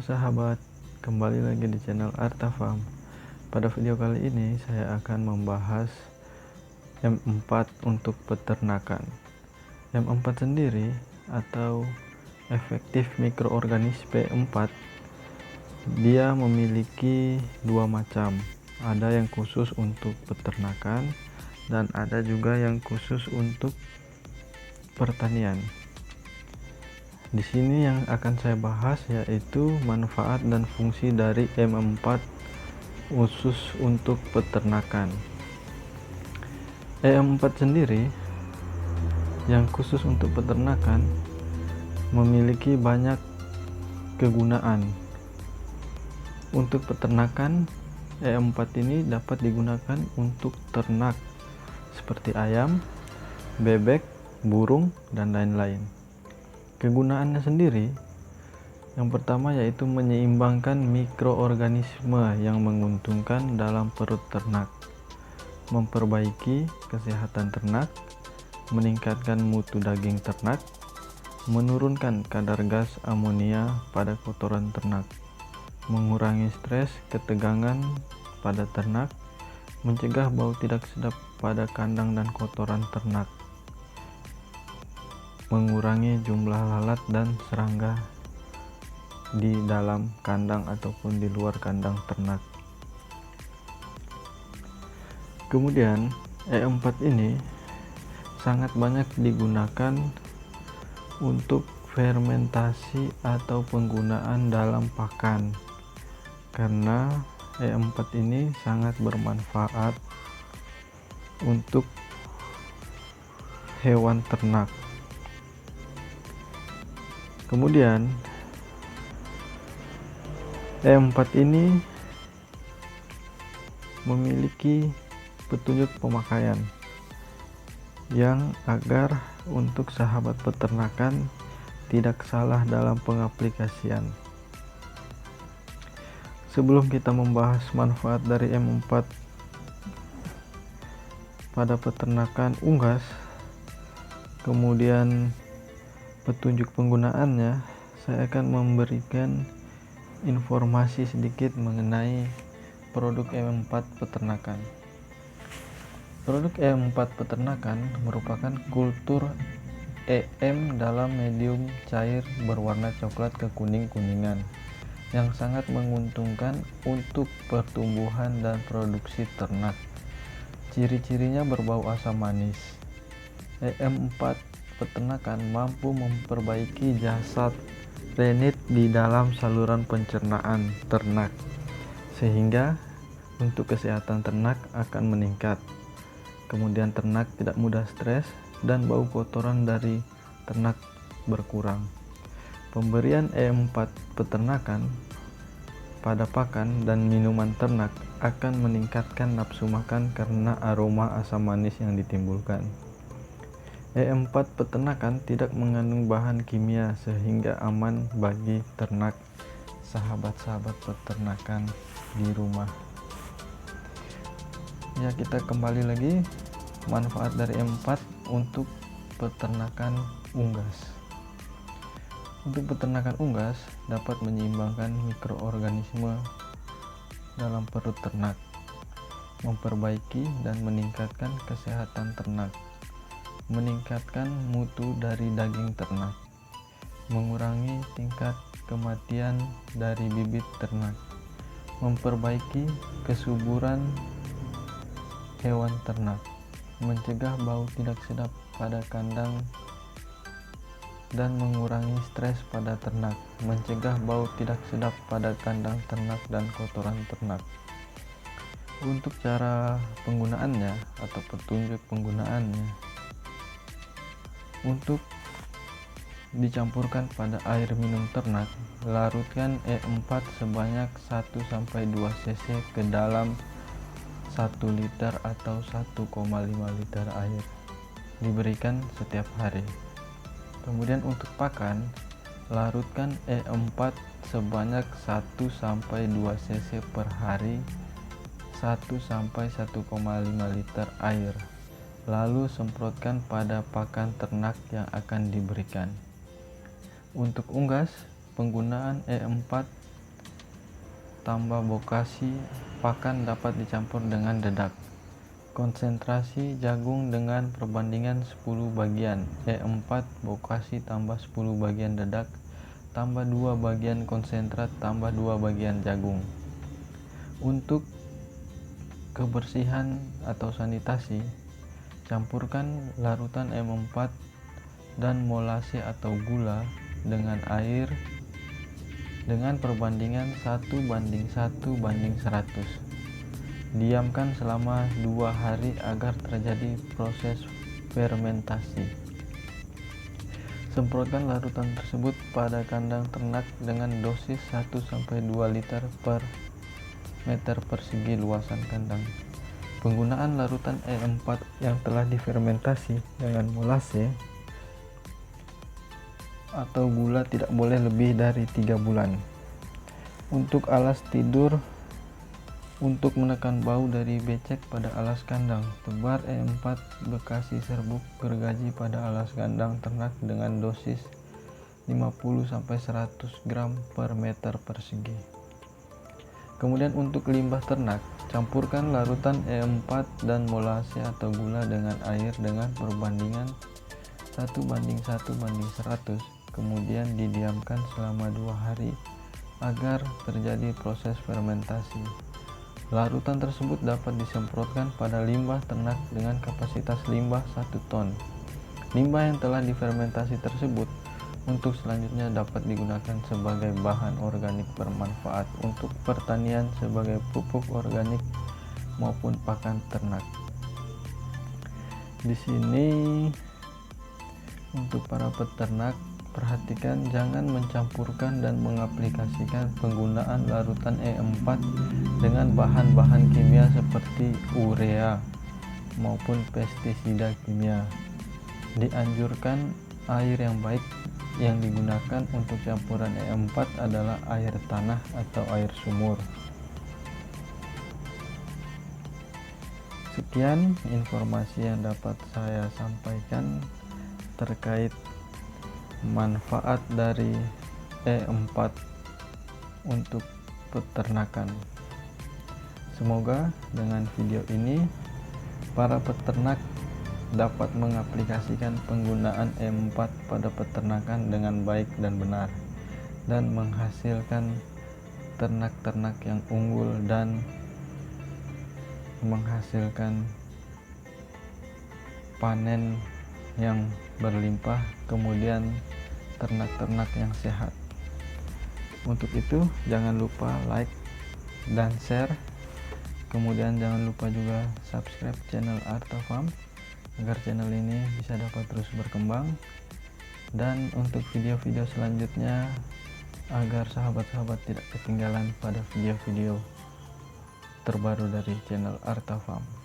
sahabat, kembali lagi di channel Arta Farm. Pada video kali ini saya akan membahas M4 untuk peternakan. M4 sendiri atau efektif mikroorganisme P4, dia memiliki dua macam. Ada yang khusus untuk peternakan dan ada juga yang khusus untuk pertanian. Di sini yang akan saya bahas yaitu manfaat dan fungsi dari M4 khusus untuk peternakan. M4 sendiri yang khusus untuk peternakan memiliki banyak kegunaan. Untuk peternakan, M4 ini dapat digunakan untuk ternak seperti ayam, bebek, burung, dan lain-lain. Kegunaannya sendiri, yang pertama yaitu menyeimbangkan mikroorganisme yang menguntungkan dalam perut ternak, memperbaiki kesehatan ternak, meningkatkan mutu daging ternak, menurunkan kadar gas amonia pada kotoran ternak, mengurangi stres ketegangan pada ternak, mencegah bau tidak sedap pada kandang dan kotoran ternak, mengurangi jumlah lalat dan serangga di dalam kandang ataupun di luar kandang ternak. Kemudian E4 ini sangat banyak digunakan untuk fermentasi atau penggunaan dalam pakan, karena E4 ini sangat bermanfaat untuk hewan ternak. Kemudian E4 ini memiliki petunjuk pemakaian yang agar untuk sahabat peternakan tidak salah dalam pengaplikasian. Sebelum kita membahas manfaat dari M4 pada peternakan unggas, kemudian petunjuk penggunaannya, saya akan memberikan informasi sedikit mengenai produk M4 peternakan. Produk M4 peternakan merupakan kultur EM dalam medium cair berwarna coklat ke kuning-kuningan yang sangat menguntungkan untuk pertumbuhan dan produksi ternak. Ciri-cirinya berbau asam manis. EM4 peternakan mampu memperbaiki jasad renit di dalam saluran pencernaan ternak, sehingga untuk kesehatan ternak akan meningkat. Kemudian ternak tidak mudah stres dan bau kotoran dari ternak berkurang. Pemberian E4 peternakan pada pakan dan minuman ternak akan meningkatkan nafsu makan karena aroma asam manis yang ditimbulkan. E4 peternakan tidak mengandung bahan kimia sehingga aman bagi ternak sahabat-sahabat peternakan di rumah. Ya, kita kembali lagi manfaat dari M4 untuk peternakan unggas. Untuk peternakan unggas dapat menyeimbangkan mikroorganisme dalam perut ternak, memperbaiki dan meningkatkan kesehatan ternak, meningkatkan mutu dari daging ternak, mengurangi tingkat kematian dari bibit ternak, memperbaiki kesuburan hewan ternak, mencegah bau tidak sedap pada kandang dan mengurangi stres pada ternak, mencegah bau tidak sedap pada kandang ternak dan kotoran ternak. Untuk cara penggunaannya atau petunjuk penggunaannya, untuk dicampurkan pada air minum ternak, larutkan E4 sebanyak 1-2 cc ke dalam 1 liter atau 1,5 liter air. Diberikan setiap hari. Kemudian untuk pakan, larutkan E4 sebanyak 1-2 cc per hari, 1-1,5 liter air. Lalu semprotkan pada pakan ternak yang akan diberikan. Untuk unggas, penggunaan E4 tambah bokasi pakan dapat dicampur dengan dedak. Konsentrasi jagung dengan perbandingan 10 bagian, E4 bokasi tambah 10 bagian dedak tambah 2 bagian konsentrat tambah 2 bagian jagung. Untuk kebersihan atau sanitasi, campurkan larutan M4 dan molase atau gula dengan air dengan perbandingan 1:1:100. Diamkan selama 2 hari agar terjadi proses fermentasi. Semprotkan larutan tersebut pada kandang ternak dengan dosis 1-2 liter per meter persegi luasan kandang. Penggunaan larutan E4 yang telah difermentasi dengan molase atau gula tidak boleh lebih dari 3 bulan. Untuk alas tidur, untuk menekan bau dari becek pada alas kandang, tebar E4 bekasi serbuk gergaji pada alas kandang ternak dengan dosis 50-100 gram per meter persegi. Kemudian untuk limbah ternak, campurkan larutan E4 dan molase atau gula dengan air dengan perbandingan 1:1:100. Kemudian didiamkan selama 2 hari agar terjadi proses fermentasi. Larutan tersebut dapat disemprotkan pada limbah ternak dengan kapasitas limbah 1 ton. Limbah yang telah difermentasi tersebut untuk selanjutnya dapat digunakan sebagai bahan organik bermanfaat untuk pertanian sebagai pupuk organik maupun pakan ternak. Di sini untuk para peternak, perhatikan jangan mencampurkan dan mengaplikasikan penggunaan larutan E4 dengan bahan-bahan kimia seperti urea maupun pestisida kimia. Dianjurkan air yang baik yang digunakan untuk campuran E4 adalah air tanah atau air sumur. Sekian informasi yang dapat saya sampaikan terkait manfaat dari E4 untuk peternakan. Semoga dengan video ini para peternak dapat mengaplikasikan penggunaan E4 pada peternakan dengan baik dan benar, dan menghasilkan ternak-ternak yang unggul dan menghasilkan panen yang berlimpah, kemudian ternak-ternak yang sehat. Untuk itu jangan lupa like dan share, kemudian jangan lupa juga subscribe channel Arta Farm agar channel ini bisa dapat terus berkembang, dan untuk video-video selanjutnya agar sahabat-sahabat tidak ketinggalan pada video-video terbaru dari channel Arta Farm.